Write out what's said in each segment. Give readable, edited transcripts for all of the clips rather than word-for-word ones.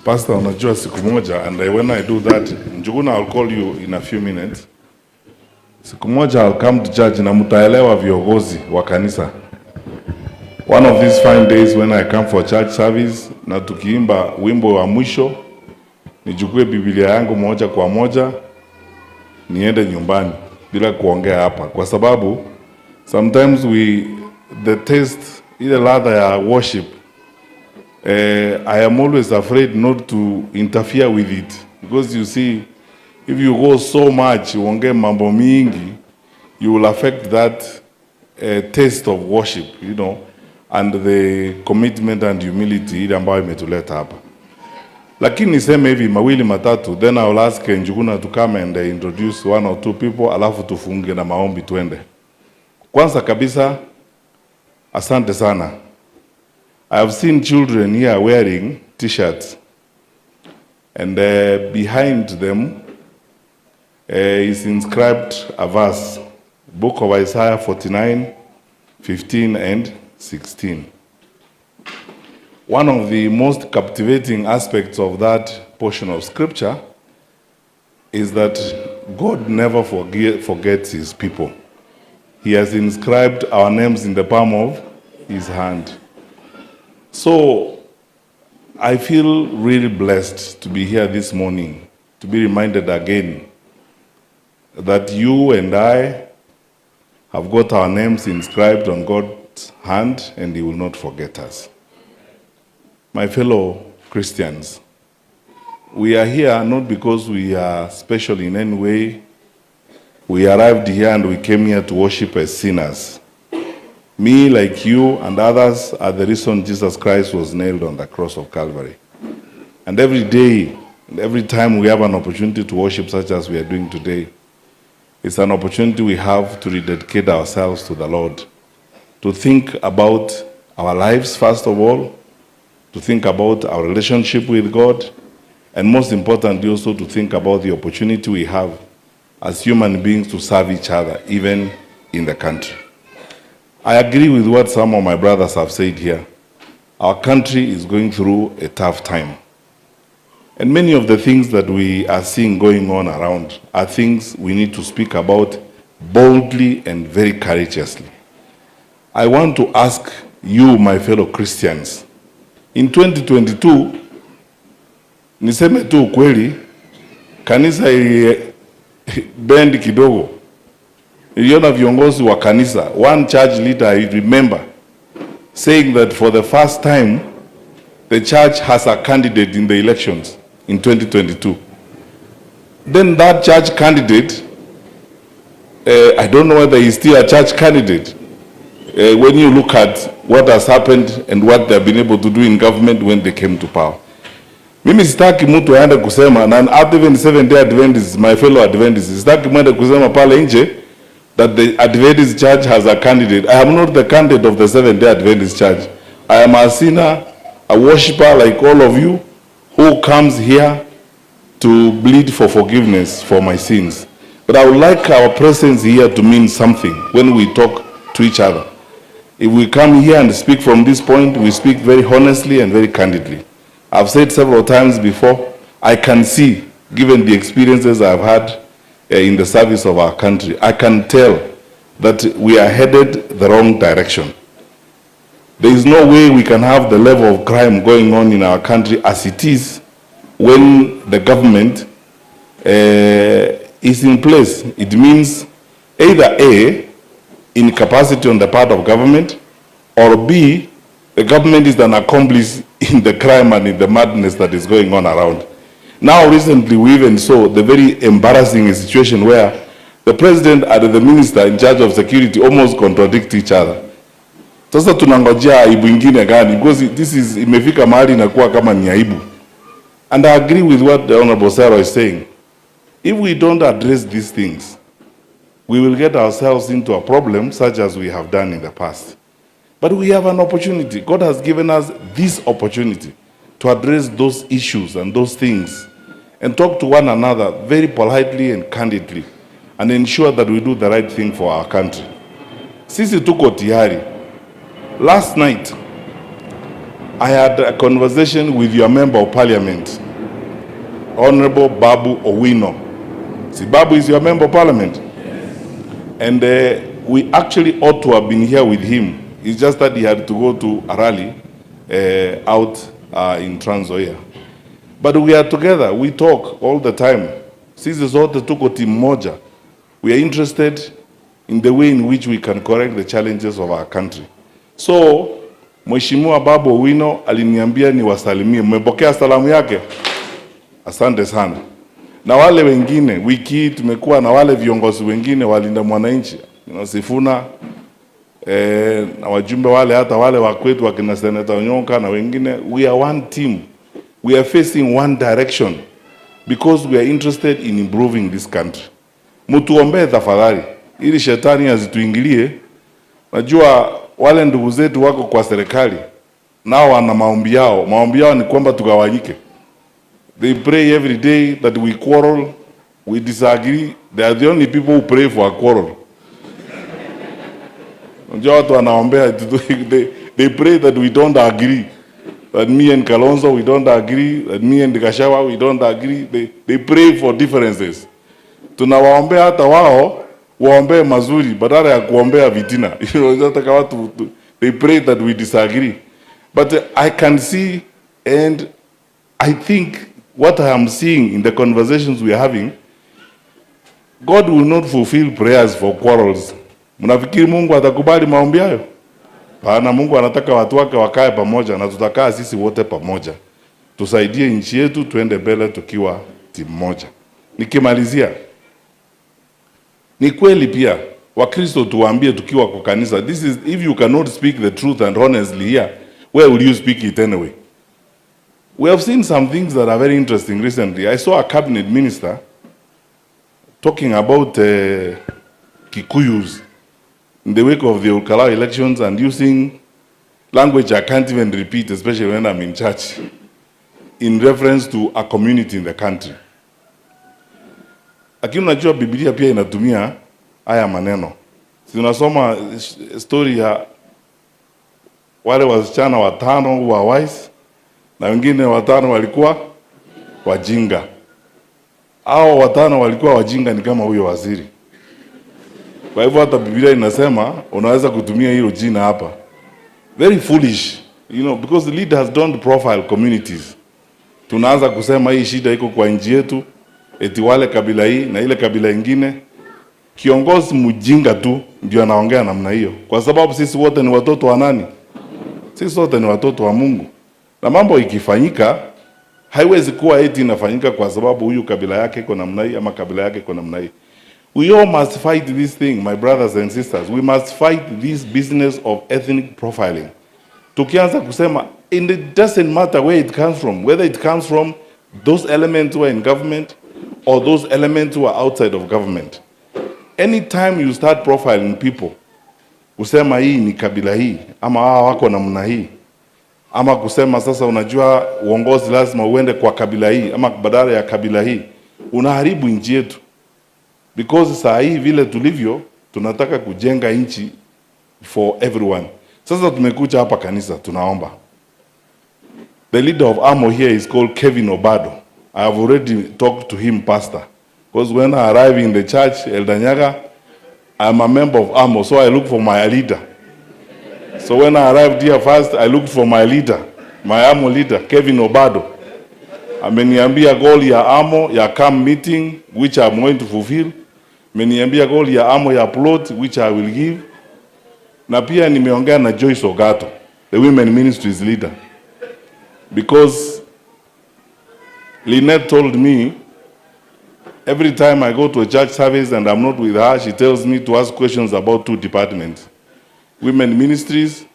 Pastor, unajua siku moja, and when I do that, Njuguna, I'll call you in a few minutes. Siku moja I'll come to church na mutaelewa viongozi wa kanisa. One of these fine days when I come for church service, na tukiimba wimbo wa mwisho, nichukue Biblia yangu moja kwa moja, niende nyumbani bila kuongea hapa, kwa sababu sometimes the taste, ile ladha ya worship, I am always afraid not to interfere with it, because you see, if you go so much, uongee mambo mingi, you will affect that taste of worship, you know, and the commitment and humility ile ambayo imetuleta hapa. Lakini niseme hivi mawili matatu, then I will ask Njuguna to come and introduce one or two people, alafu tufunge na maombi tuende. Kwanza kabisa, asante sana. I have seen children here wearing t-shirts, and behind them is inscribed a verse, book of Isaiah 49, 15 and 16. One of the most captivating aspects of that portion of scripture is that God never forgets his people. He has inscribed our names in the palm of his hand. So I feel really blessed to be here this morning, to be reminded again that you and I have got our names inscribed on God's hand, and he will not forget us. My fellow Christians, we are here not because we are special in any way. We arrived here and we came here to worship as sinners. Me, like you and others, are the reason Jesus Christ was nailed on the cross of Calvary. And every day, and every time we have an opportunity to worship such as we are doing today, it's an opportunity we have to rededicate ourselves to the Lord, to think about our lives first of all, to think about our relationship with God, and most importantly also to think about the opportunity we have as human beings to serve each other, even in the country. I agree with what some of my brothers have said here. Our country is going through a tough time. And many of the things that we are seeing going on around are things we need to speak about boldly and very courageously. I want to ask you, my fellow Christians, in 2022, niseme tu ukweli, kanisa bendi kidogo. Iliona viongozi wa kanisa, one church leader, I remember, saying that for the first time, the church has a candidate in the elections in 2022. Then that church candidate, I don't know whether he's still a church candidate, when you look at what has happened and what they've been able to do in government when they came to power. Mimi sitaki mtu aende kusema, na even Seventh-day Adventists, my fellow Adventists, sitaki mwende kusema pale nje that the Adventist church has a candidate. I am not the candidate of the Seventh-day Adventist church. I am a sinner, a worshipper like all of you, who comes here to bleed for forgiveness for my sins. But I would like our presence here to mean something when we talk to each other. If we come here and speak from this point, we speak very honestly and very candidly. I've said several times before, I can see, given the experiences I've had in the service of our country, I can tell that we are headed the wrong direction. There is no way we can have the level of crime going on in our country as it is when the government is in place. It means either A, incapacity on the part of government, or B, the government is an accomplice in the crime and in the madness that is going on around. Now recently we even saw the very embarrassing situation where the president and the minister in charge of security almost contradict each other. Sasa tunangojea aibu ingine gani? Because this is imefika mahali inakuwa kama ni aibu. And I agree with what the Honorable Sarah is saying. If we don't address these things, we will get ourselves into a problem such as we have done in the past. But we have an opportunity. God has given us this opportunity to address those issues and those things and talk to one another very politely and candidly and ensure that we do the right thing for our country. Sisi tuko tayari. Last night, I had a conversation with your member of parliament, Honorable Babu Owino. See, Babu is your member of parliament. And we actually ought to have been here with him. It's just that he had to go to a rally out in Trans Nzoia. But we are together, we talk all the time. Sisi zote tuko timu moja. We are interested in the way in which we can correct the challenges of our country. So, Mheshimiwa Babu Owino aliniambia niwasalimie. Mmepokea salamu yake? Asante sana. Na wale wengine, wiki hii tumekuwa na wale viongozi wengine walinda mwananchi, Sifuna, na wajumbe wale, hata wale wa kwetu wakina Senator Onyonka na wengine. We are one team. We are facing one direction because we are interested in improving this country. Mutuombee tafadhali ili shetani azituingilie. Najua wale ndugu zetu wako kwa serikali nao wana maombi yao. Maombi yao ni kwamba tugawanyike. They pray every day that we quarrel, we disagree. They are the only people who pray for a quarrel. Najua watu wanaombea, they pray that we don't agree. That me and Kalonzo, we don't agree. That me and Gashawa, we don't agree. They pray for differences. Tunawaombea hata wao waombee mazuri badala ya kuombea vitina. They pray that we disagree. But I can see, and I think what I am seeing in the conversations we are having, God will not fulfill prayers for quarrels. Mnafikiri Mungu atakubali maombi hayo? Pana, Mungu anataka watu wake wakae pamoja, na tutakaa sisi wote pamoja. Tusaidie nchi yetu tuende mbele tukiwa timu moja. Nikimalizia, ni kweli pia Wakristo tuwaambie tukiwa kwa kanisa, this is, if you cannot speak the truth and honestly here, where will you speak it anyway? We have seen some things that are very interesting recently. I saw a cabinet minister talking about Kikuyus in the wake of the Ukalao elections and using language I can't even repeat, especially when I'm in church, in reference to a community in the country. Lakini unajua Biblia pia inatumia haya maneno. Tunasoma story ya wale wasichana watano wa wise na wengine watano walikuwa wajinga. Hao watano walikuwa wajinga ni kama huyo waziri. Kwa hivyo hata Biblia inasema unaweza kutumia hilo jina hapa. Very foolish, you know, because the leaders don't profile communities. Tunaanza kusema hii shida iko kwa nchi yetu, eti wale kabila hii na ile kabila ingine. Kiongozi mjinga tu ndio anaongea namna hiyo. Kwa sababu sisi wote ni watoto wa nani? Sisi wote ni watoto wa Mungu. Na mambo ikifanyika, haiwezi kuwa eti inafanyika kwa sababu huyu kabila yake iko namna hii ama kabila yake iko namna hii. We all must fight this thing, my brothers and sisters. We must fight this business of ethnic profiling. Tukianza kusema, and it doesn't matter where it comes from, whether it comes from those elements who are in government or those elements who are outside of government. Anytime you start profiling people, kusema hii ni kabila hii, ama hawa wako namna hii, ama kusema sasa unajua uongozi lazima uende kwa kabila hii, ama badala ya kabila hii, unaharibu nchi yetu. Because saa hii vile tulivyo, tunataka kujenga nchi for everyone. Sasa tumekuja hapa kanisa, tunaomba. The leader of AMO here is called Kevin Obado. I have already talked to him, pastor. Because when I arrive in the church, Elder Nyaga, I'm a member of AMO, so I look for my leader. So when I arrived here first, I looked for my leader, my AMO leader, Kevin Obado. Ameniambia goal ya AMO ya camp meeting, which I'm going to fulfill. Ameniambia goal ya AMO ya plot, which I will give. Na pia nimeongea na Joyce Ogato, the women ministries leader. Because Lynette told me, every time I go to a church service and I'm not with her, she tells me to ask questions about two departments, women ministries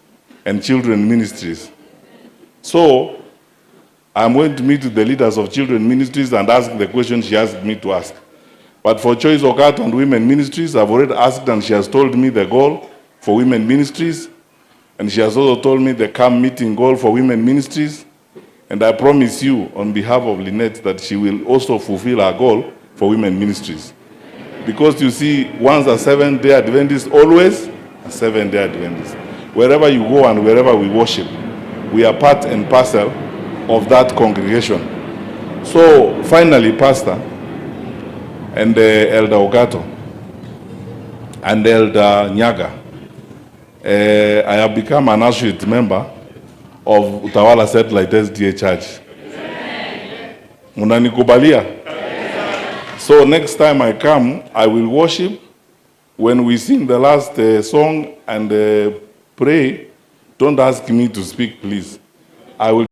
and children ministries. So, I'm going to meet with the leaders of children ministries and ask the questions she asked me to ask. But for Choice Ogato and women ministries, I've already asked and she has told me the goal for women ministries. And she has also told me the camp meeting goal for women ministries. And I promise you, on behalf of Lynette, that she will also fulfill her goal for women ministries. Because you see, once a Seventh-day Adventist, always a Seventh-day Adventist. Wherever you go and wherever we worship, we are part and parcel of that congregation. So finally, Pastor and Elder Ogato and Elder Nyaga, I have become an associate member of Utawala Satellite SDA Church. Munanikubalia? So next time I come, I will worship. When we sing the last song and pray, don't ask me to speak, please. I will